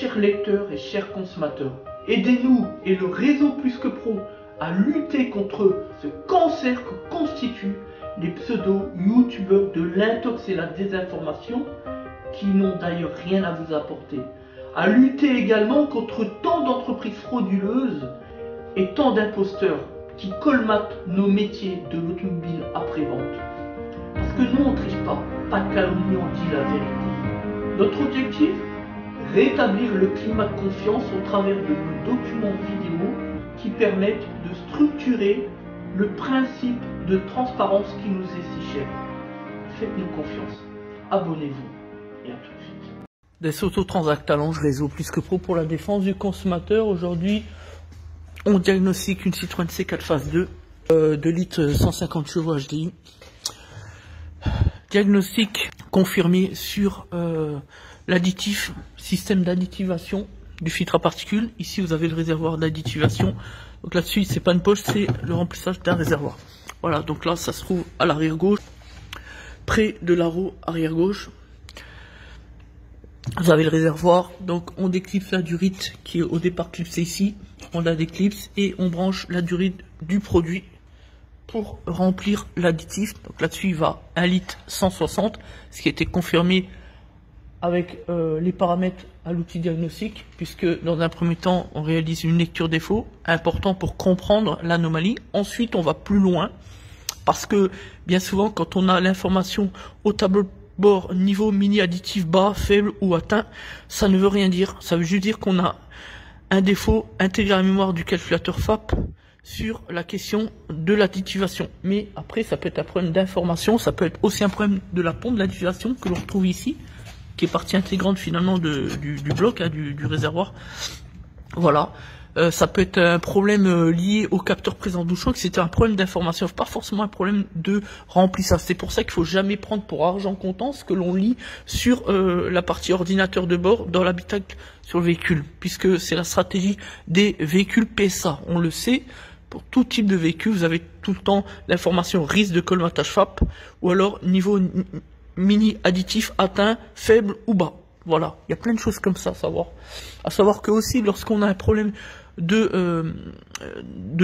chers lecteurs et chers consommateurs, aidez-nous et le réseau Plus que Pro à lutter contre ce cancer que constituent les pseudo-youtubeurs de l'intox et la désinformation qui n'ont d'ailleurs rien à vous apporter. À lutter également contre tant d'entreprises frauduleuses et tant d'imposteurs qui colmatent nos métiers de l'automobile après-vente. Parce que nous on ne triche pas de calomnie, on dit la vérité. Notre objectif, rétablir le climat de confiance au travers de nos documents vidéo qui permettent de structurer le principe de transparence qui nous est si cher. Faites-nous confiance, abonnez-vous et à tout de suite. Des autotransacts Talonge, réseau Plus que Pro pour la défense du consommateur. Aujourd'hui, on diagnostique une Citroën C4 Phase 2 de litre 150 chevaux HDI. Diagnostic confirmé sur l'additif, système d'additivation du filtre à particules. Ici, vous avez le réservoir d'additivation. Donc là-dessus, c'est pas une poche, c'est le remplissage d'un réservoir. Voilà, donc là, ça se trouve à l'arrière gauche, près de la roue arrière gauche. Vous avez le réservoir, donc on déclipse la durite qui est au départ clipsée ici. On la déclipse et on branche la durite du produit pour remplir l'additif. Donc là-dessus, il va 1 litre 160, ce qui a été confirmé avec les paramètres à l'outil diagnostic, puisque dans un premier temps, on réalise une lecture défaut, important pour comprendre l'anomalie. Ensuite, on va plus loin, parce que bien souvent, quand on a l'information au tableau de bord niveau mini additif bas, faible ou atteint, ça ne veut rien dire. Ça veut juste dire qu'on a un défaut intégré à la mémoire du calculateur FAP sur la question de l'additivation. Mais après, ça peut être un problème d'information, ça peut être aussi un problème de la pompe d'additivation que l'on retrouve ici, qui est partie intégrante finalement du bloc, hein, du réservoir. Voilà. Ça peut être un problème lié au capteur présent douchon, que c'était un problème d'information, pas forcément un problème de remplissage. C'est pour ça qu'il faut jamais prendre pour argent comptant ce que l'on lit sur la partie ordinateur de bord dans l'habitacle sur le véhicule, puisque c'est la stratégie des véhicules PSA. On le sait, pour tout type de véhicule, vous avez tout le temps l'information risque de colmatage FAP, ou alors niveau mini additif atteint, faible ou bas. Voilà, il y a plein de choses comme ça à savoir que aussi lorsqu'on a un problème de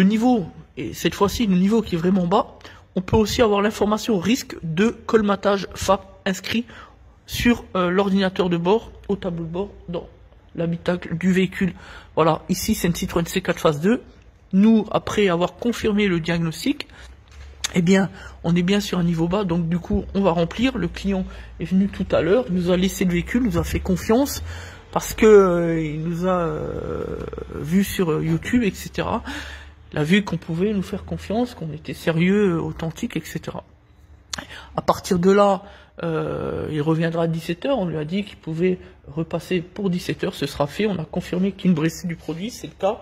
niveau, et cette fois-ci le niveau qui est vraiment bas, on peut aussi avoir l'information risque de colmatage FAP inscrit sur l'ordinateur de bord, au tableau de bord, dans l'habitacle du véhicule. Voilà, ici c'est une Citroën C4 Phase 2. Nous, après avoir confirmé le diagnostic, eh bien, on est bien sur un niveau bas, donc du coup, on va remplir. Le client est venu tout à l'heure, nous a laissé le véhicule, nous a fait confiance, parce que il nous a vu sur YouTube, etc. Il a vu qu'on pouvait nous faire confiance, qu'on était sérieux, authentique, etc. À partir de là, il reviendra à 17 h, on lui a dit qu'il pouvait repasser pour 17 h, ce sera fait, on a confirmé qu'il nous restait du produit, c'est le cas.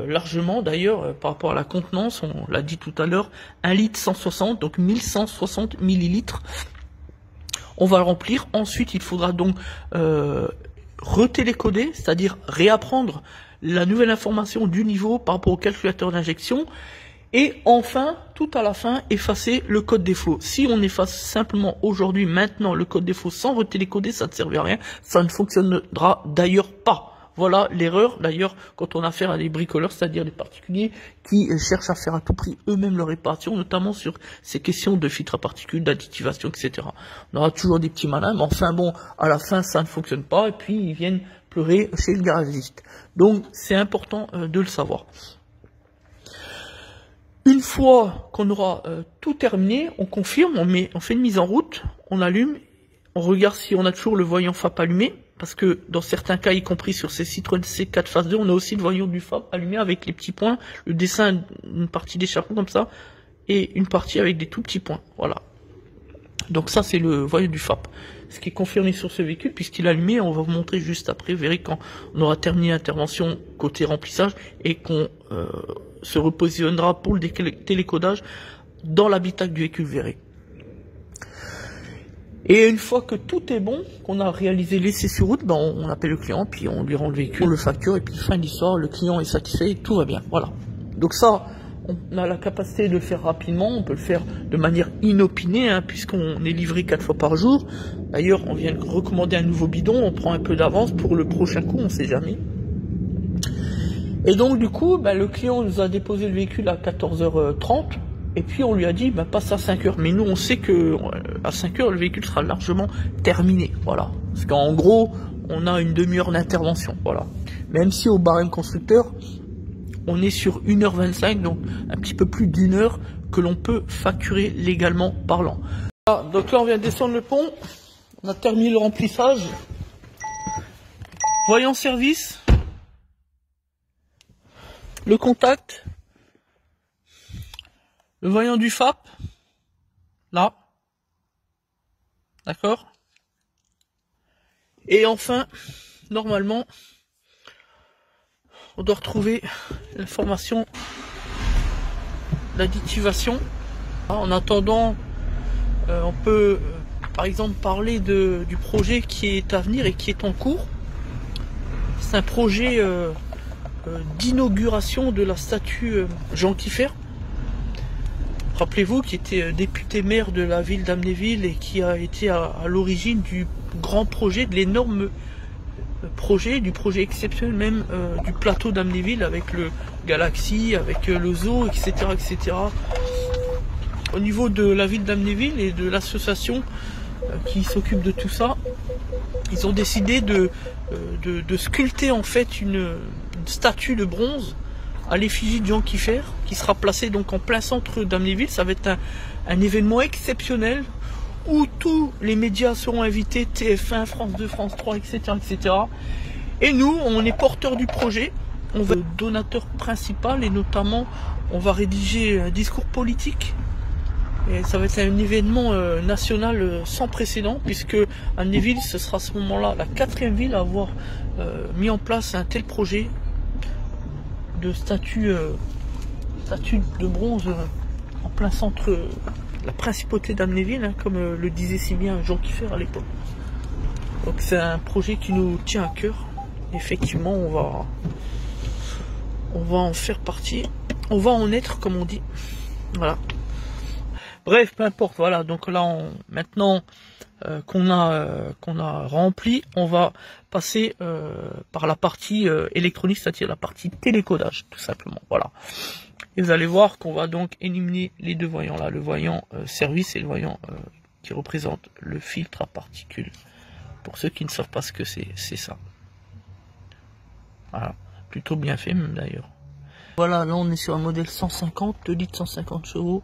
Largement d'ailleurs par rapport à la contenance, on l'a dit tout à l'heure, 1 litre 160, donc 1160 millilitres. On va le remplir. Ensuite, il faudra donc retélécoder, c'est-à-dire réapprendre la nouvelle information du niveau par rapport au calculateur d'injection. Et enfin, tout à la fin, effacer le code défaut. Si on efface simplement aujourd'hui, maintenant, le code défaut sans retélécoder, ça ne servait à rien. Ça ne fonctionnera d'ailleurs pas. Voilà l'erreur, d'ailleurs, quand on a affaire à des bricoleurs, c'est-à-dire des particuliers qui cherchent à faire à tout prix eux-mêmes leur réparation, notamment sur ces questions de filtre à particules, d'additivation, etc. On aura toujours des petits malins, mais enfin bon, à la fin, ça ne fonctionne pas, et puis ils viennent pleurer chez le garagiste. Donc, c'est important de le savoir. Une fois qu'on aura tout terminé, on confirme, on fait une mise en route, on allume, on regarde si on a toujours le voyant FAP allumé, parce que dans certains cas, y compris sur ces Citroën C4 Phase 2, on a aussi le voyant du FAP allumé avec les petits points, le dessin d'une partie d'échappement comme ça, et une partie avec des tout petits points. Voilà. Donc ça, c'est le voyant du FAP. Ce qui est confirmé sur ce véhicule, puisqu'il est allumé, on va vous montrer juste après, vous verrez quand on aura terminé l'intervention côté remplissage, et qu'on se repositionnera pour le télécodage dans l'habitacle du véhicule, vous verrez. Et une fois que tout est bon, qu'on a réalisé l'essai sur route, ben on appelle le client, puis on lui rend le véhicule, on le facture, et puis fin de l'histoire, le client est satisfait, et tout va bien. Voilà. Donc ça, on a la capacité de le faire rapidement, on peut le faire de manière inopinée, hein, puisqu'on est livré 4 fois par jour. D'ailleurs, on vient de recommander un nouveau bidon, on prend un peu d'avance pour le prochain coup, on ne sait jamais. Et donc du coup, le client nous a déposé le véhicule à 14h30, et puis on lui a dit, passe à 5h. Mais nous, on sait que à 5h, le véhicule sera largement terminé, voilà. Parce qu'en gros, on a une demi-heure d'intervention, voilà. Même si au barème constructeur, on est sur 1h25, donc un petit peu plus d'une heure que l'on peut facturer légalement parlant. Voilà, donc là, on vient de descendre le pont, on a terminé le remplissage. Voyant service, le contact, le voyant du FAP, là, d'accord. Et enfin, normalement, on doit retrouver l'information d'additivation. En attendant, on peut par exemple parler du projet qui est à venir et qui est en cours. C'est un projet d'inauguration de la statue Jean Kieffer. Rappelez-vous, qui était député maire de la ville d'Amnéville et qui a été à l'origine du grand projet, de l'énorme projet, du projet exceptionnel même du plateau d'Amnéville avec le Galaxy, avec le zoo, etc., etc. Au niveau de la ville d'Amnéville et de l'association qui s'occupe de tout ça, ils ont décidé de sculpter en fait une statue de bronze à l'effigie de Jean Kieffer qui sera placée donc en plein centre d'Amnéville. Ça va être un événement exceptionnel où tous les médias seront invités, TF1, France 2, France 3, etc., etc. Et nous, on est porteurs du projet, on va être donateur principal et notamment on va rédiger un discours politique. Et ça va être un événement national sans précédent, puisque Amnéville, ce sera à ce moment-là la 4e ville à avoir mis en place un tel projet de statue de bronze en plein centre de la principauté d'Amnéville, hein, comme le disait si bien Jean Kieffer à l'époque. Donc c'est un projet qui nous tient à cœur. Effectivement, on va en faire partie, on va en être, comme on dit. Voilà. Bref, peu importe, voilà, donc là, maintenant qu'on a rempli, on va passer par la partie électronique, c'est-à-dire la partie télécodage, tout simplement, voilà. Et vous allez voir qu'on va donc éliminer les deux voyants là, le voyant service et le voyant qui représente le filtre à particules. Pour ceux qui ne savent pas ce que c'est ça. Voilà, plutôt bien fait même d'ailleurs. Voilà, là on est sur un modèle 150, 2 litres 150 chevaux.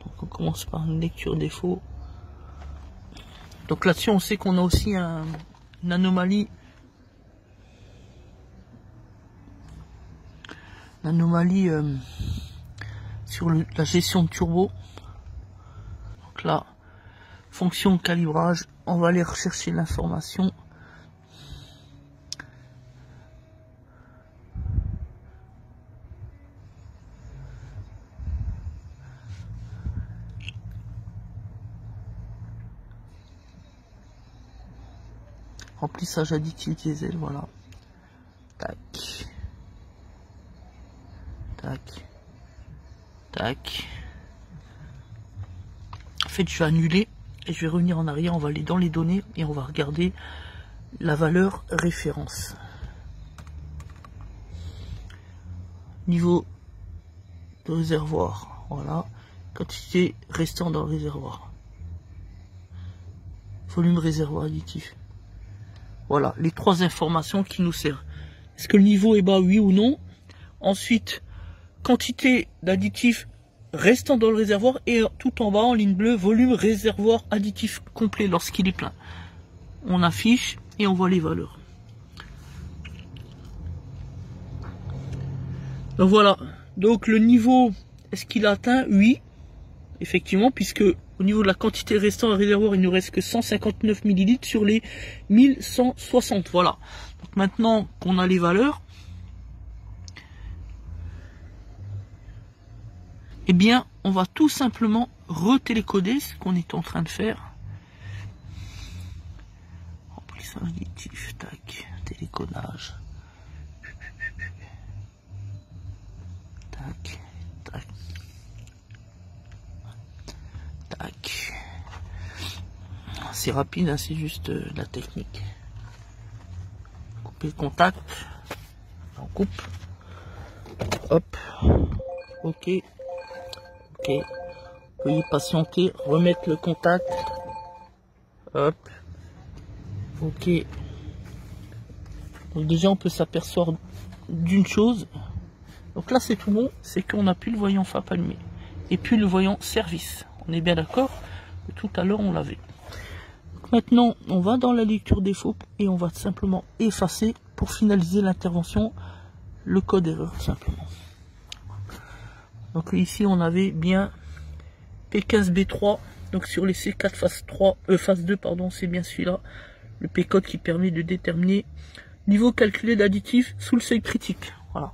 Donc on commence par une lecture défaut. Donc là-dessus on sait qu'on a aussi une anomalie. Sur la gestion de turbo. Donc là, fonction de calibrage, on va aller rechercher l'information. Remplissage additif diesel, voilà. Tac. Tac. Tac. En fait, je vais annuler et je vais revenir en arrière. On va aller dans les données et on va regarder la valeur référence. Niveau de réservoir, voilà. Quantité restant dans le réservoir. Volume réservoir additif. Voilà, les trois informations qui nous servent. Est-ce que le niveau est bas, oui ou non? Ensuite, quantité d'additif restant dans le réservoir et tout en bas en ligne bleue, volume réservoir additif complet lorsqu'il est plein. On affiche et on voit les valeurs. Donc voilà, donc le niveau, est-ce qu'il a atteint? Oui, effectivement, puisque au niveau de la quantité restant au réservoir, il ne nous reste que 159 ml sur les 1160. Voilà. Donc maintenant qu'on a les valeurs, eh bien, on va tout simplement retélécoder ce qu'on est en train de faire. Remplissage additif, tac, télécodage. Tac. Tac, tac, tac. C'est rapide, hein, c'est juste la technique. Couper le contact. On coupe. Hop. Ok. Ok. Veuillez patienter. Remettre le contact. Hop. Ok. Donc déjà on peut s'apercevoir d'une chose. Donc là c'est tout bon, c'est qu'on n'a plus le voyant FAP allumé. Et puis le voyant service. On est bien d'accord? Tout à l'heure on l'avait. Maintenant on va dans la lecture défaut et on va simplement effacer pour finaliser l'intervention le code erreur simplement. Donc ici on avait bien P15B3. Donc sur les C4 phase 2 pardon, c'est bien celui-là. Le P-code qui permet de déterminer niveau calculé d'additif sous le seuil critique. Voilà.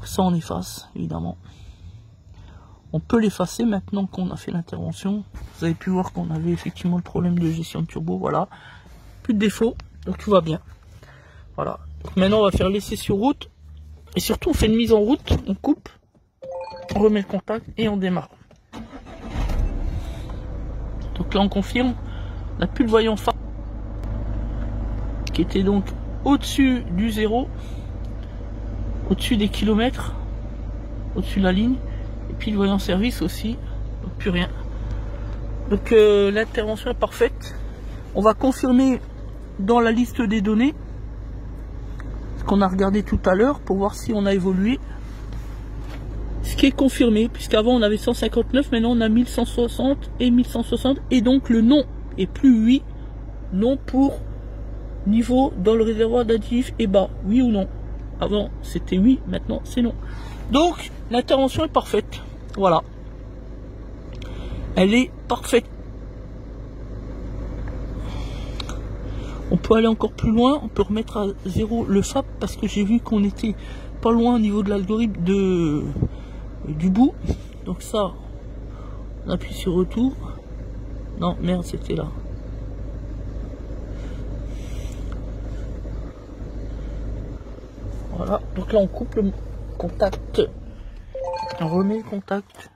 Ça on efface évidemment. On peut l'effacer maintenant qu'on a fait l'intervention. Vous avez pu voir qu'on avait effectivement le problème de gestion de turbo. Voilà. Plus de défaut. Donc tout va bien. Voilà. Donc maintenant on va faire l'essai sur route. Et surtout on fait une mise en route. On coupe. On remet le contact et on démarre. Donc là on confirme. On n'a plus le voyant FAP qui était donc au-dessus du zéro. Au-dessus des kilomètres. Au-dessus de la ligne. Et puis le voyant service aussi, donc plus rien. Donc l'intervention est parfaite. On va confirmer dans la liste des données ce qu'on a regardé tout à l'heure pour voir si on a évolué. Ce qui est confirmé, puisqu'avant on avait 159, maintenant on a 1160 et 1160. Et donc le non est plus oui. Non pour niveau dans le réservoir d'additif est bas. Oui ou non? Avant c'était oui, maintenant c'est non. Donc l'intervention est parfaite. Voilà. Elle est parfaite. On peut aller encore plus loin. On peut remettre à 0 le FAP parce que j'ai vu qu'on était pas loin au niveau de l'algorithme du bout. Donc ça, on appuie sur retour. Non, merde, c'était là. Voilà. Donc là, on coupe le contact. On remet le contact.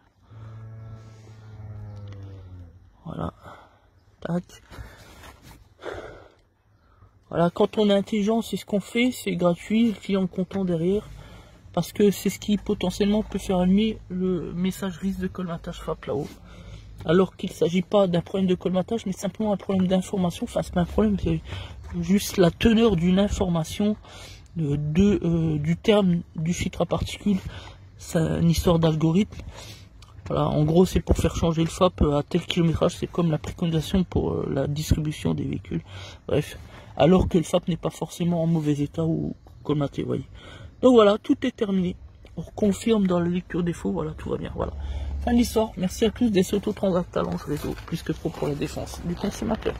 Voilà. Tac. Voilà, quand on est intelligent, c'est ce qu'on fait, c'est gratuit, le client content derrière. Parce que c'est ce qui potentiellement peut faire allumer le message risque de colmatage FAP là-haut. Alors qu'il ne s'agit pas d'un problème de colmatage, mais simplement un problème d'information. Enfin, c'est pas un problème, c'est juste la teneur d'une information du terme du filtre à particules. C'est une histoire d'algorithme. Voilà, en gros c'est pour faire changer le FAP à tel kilométrage, c'est comme la préconisation pour la distribution des véhicules. Bref, alors que le FAP n'est pas forcément en mauvais état ou colmaté, vous voyez. Donc voilà, tout est terminé. On confirme dans la lecture défaut, voilà, tout va bien. Voilà. Fin de l'histoire. Merci à tous des Autotransacts Talence Réseau, plus que pro pour la défense du consommateur.